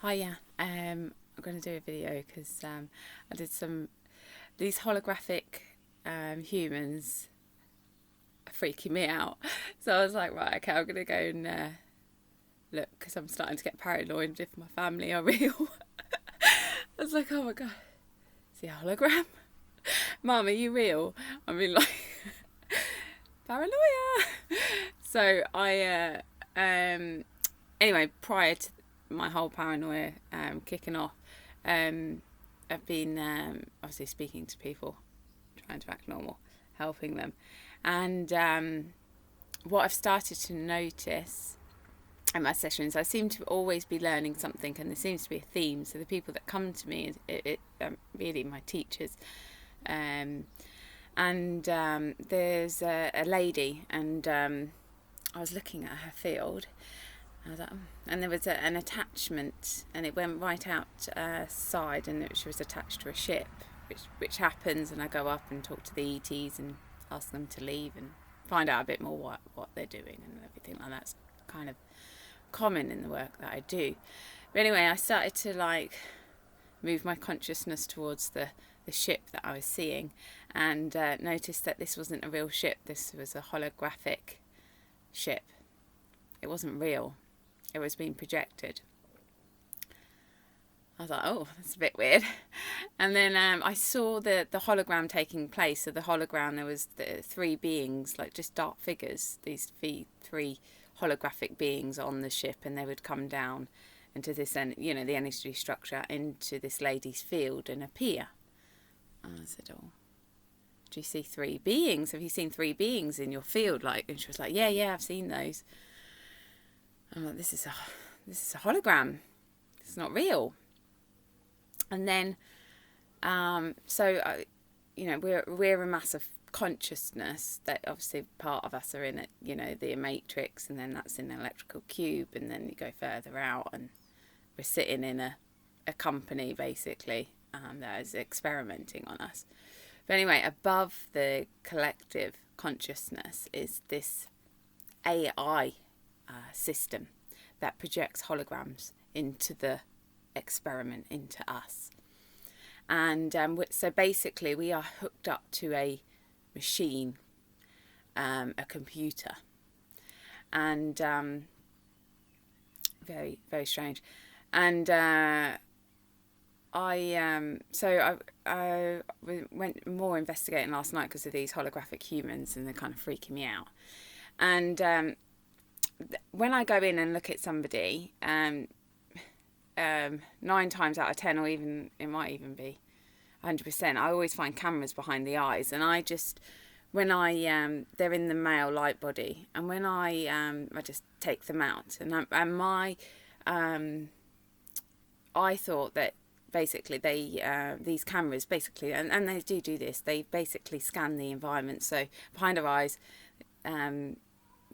Hiya. I'm going to do a video because I did these holographic humans are freaking me out. So I was like, right, okay, I'm going to go and look because I'm starting to get paranoid if my family are real. I was like, oh my God, is he a hologram? Mum, are you real? I mean, like, paranoia. So anyway, prior to my whole paranoia kicking off, I've been obviously speaking to people, trying to act normal, helping them. And what I've started to notice in my sessions, I seem to always be learning something, and there seems to be a theme. So the people that come to me, really my teachers. There's a lady, and I was looking at her field. I was like, and there was an attachment, and it went right outside, and she was attached to a ship, which happens. And I go up and talk to the ETs and ask them to leave and find out a bit more what they're doing and everything like that. It's kind of common in the work that I do. But anyway, I started to move my consciousness towards the ship that I was seeing, and noticed that this wasn't a real ship. This was a holographic ship. It wasn't real. It was being projected. I was like, oh, that's a bit weird. And then I saw the hologram taking place. So the hologram, there was the three beings, like just dark figures, these three holographic beings on the ship, and they would come down into this, the energy structure, into this lady's field and appear. And I said, oh, do you see three beings? Have you seen three beings in your field? And she was like, yeah, I've seen those. I'm like, this is a hologram. It's not real. And then, we're a mass of consciousness that obviously part of us are in it, the matrix, and then that's in an electrical cube, and then you go further out, and we're sitting in a company basically that is experimenting on us. But anyway, above the collective consciousness is this AI system that projects holograms into the experiment, into us. And so basically we are hooked up to a machine, a computer, and very, very strange. And I went more investigating last night because of these holographic humans, and they're kind of freaking me out. And when I go in and look at somebody, 9 times out of 10, or even it might even be 100%, I always find cameras behind the eyes, and I just, when they're in the male light body, and when I just take them out, I thought that basically these cameras basically, and they do this, they basically scan the environment. So behind our eyes,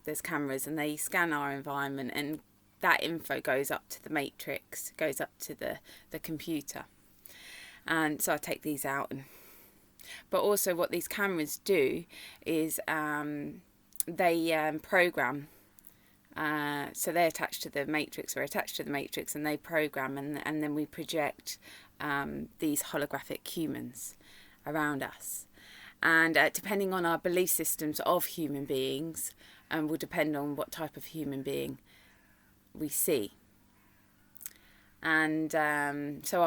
there's cameras, and they scan our environment, and that info goes up to the matrix, goes up to the computer. And so I take these out, but also what these cameras do is they program. So they attach to the matrix, we're attached to the matrix, and they program, and then we project these holographic humans around us. And depending on our belief systems of human beings, will depend on what type of human being we see. And so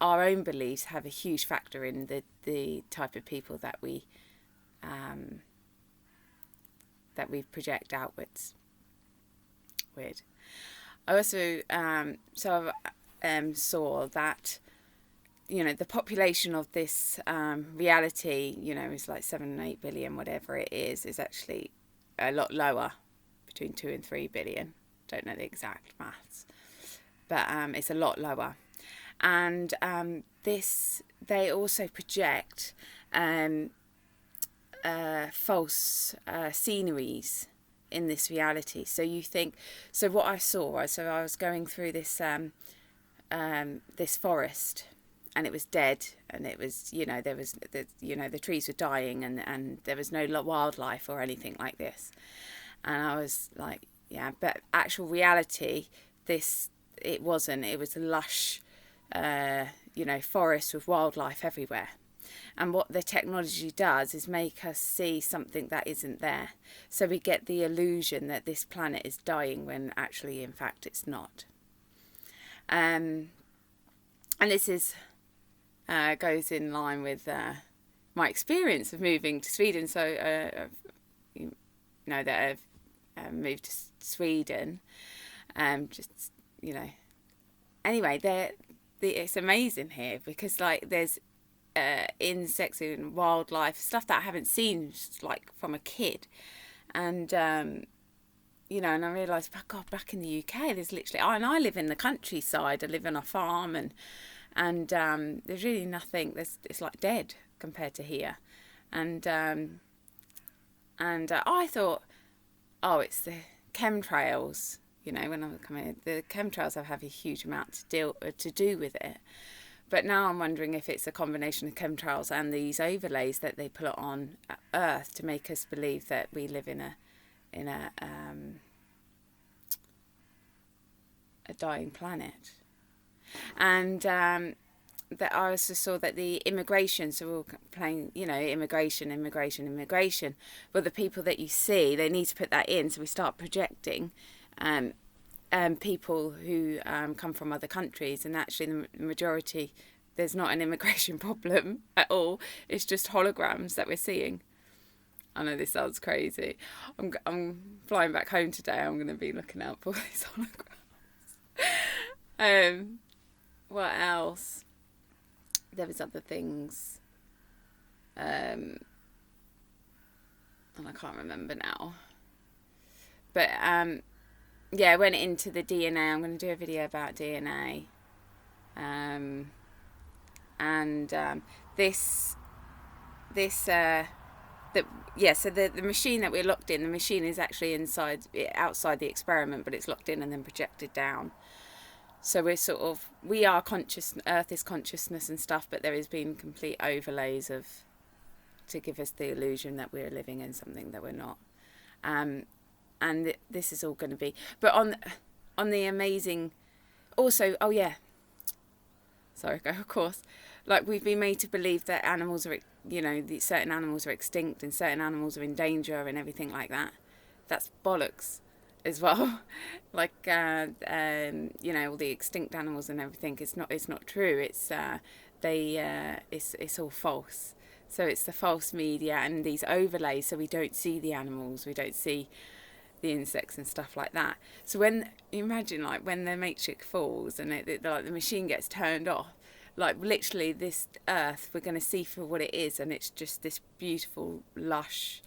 our own beliefs have a huge factor in the type of people that we project outwards. Weird. I also saw that the population of this reality, is like 7 and 8 billion, whatever it is they a lot lower, between 2 and 3 billion. Don't know the exact maths, but it's a lot lower. And they also project false sceneries in this reality. So what I saw was, I was going through this this forest, and it was dead, and it was, there was the trees were dying, and there was no wildlife or anything like this. And I was like, yeah, but actual reality, this it wasn't. It was a lush, forest with wildlife everywhere. And what the technology does is make us see something that isn't there. So we get the illusion that this planet is dying when actually, in fact, it's not. And this is goes in line with my experience of moving to Sweden. So, that I've moved to Sweden. Anyway, it's amazing here because there's insects and wildlife, stuff that I haven't seen from a kid. And and I realised, God, back in the UK, there's literally, and I live in the countryside, I live on a farm, and there's really nothing, it's dead compared to here. And I thought, it's the chemtrails, when I was coming, the chemtrails have a huge amount to do with it. But now I'm wondering if it's a combination of chemtrails and these overlays that they put on Earth to make us believe that we live in a dying planet. And that I also saw that the immigration, so we're all playing, immigration. But the people that you see, they need to put that in, so we start projecting people who come from other countries, and actually the majority, there's not an immigration problem at all. It's just holograms that we're seeing. I know this sounds crazy. I'm flying back home today. I'm going to be looking out for these holograms. What else? There was other things. And I can't remember now. But I went into the DNA. I'm going to do a video about DNA. So the machine that we're locked in, the machine is actually outside the experiment, but it's locked in and then projected down. So we are conscious, Earth is consciousness and stuff, but there has been complete overlays to give us the illusion that we're living in something that we're not. And this is all going to be, but on the amazing, also, of course, we've been made to believe that animals are, certain animals are extinct and certain animals are in danger and everything like that. That's bollocks as well. All the extinct animals and everything, it's not true. It's all false. So it's the false media and these overlays, so we don't see the animals, we don't see the insects and stuff like that. So when you imagine when the matrix falls and the machine gets turned off, literally this Earth we're going to see for what it is, and it's just this beautiful lush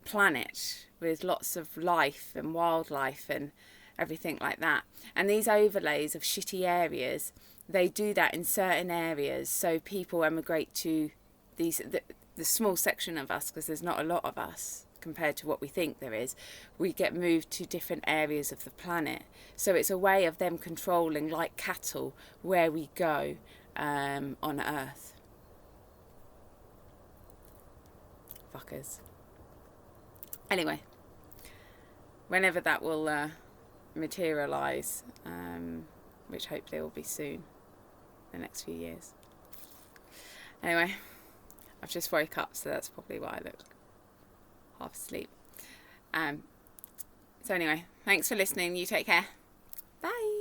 planet with lots of life and wildlife and everything like that. And these overlays of shitty areas, they do that in certain areas, so people emigrate to the small section of us, because there's not a lot of us compared to what we think there is. We get moved to different areas of the planet, so it's a way of them controlling, like cattle, where we go on Earth. Fuckers. Anyway, whenever that will materialise, which hopefully will be soon, the next few years. Anyway, I've just woke up, so that's probably why I look half asleep. So anyway, thanks for listening. You take care. Bye.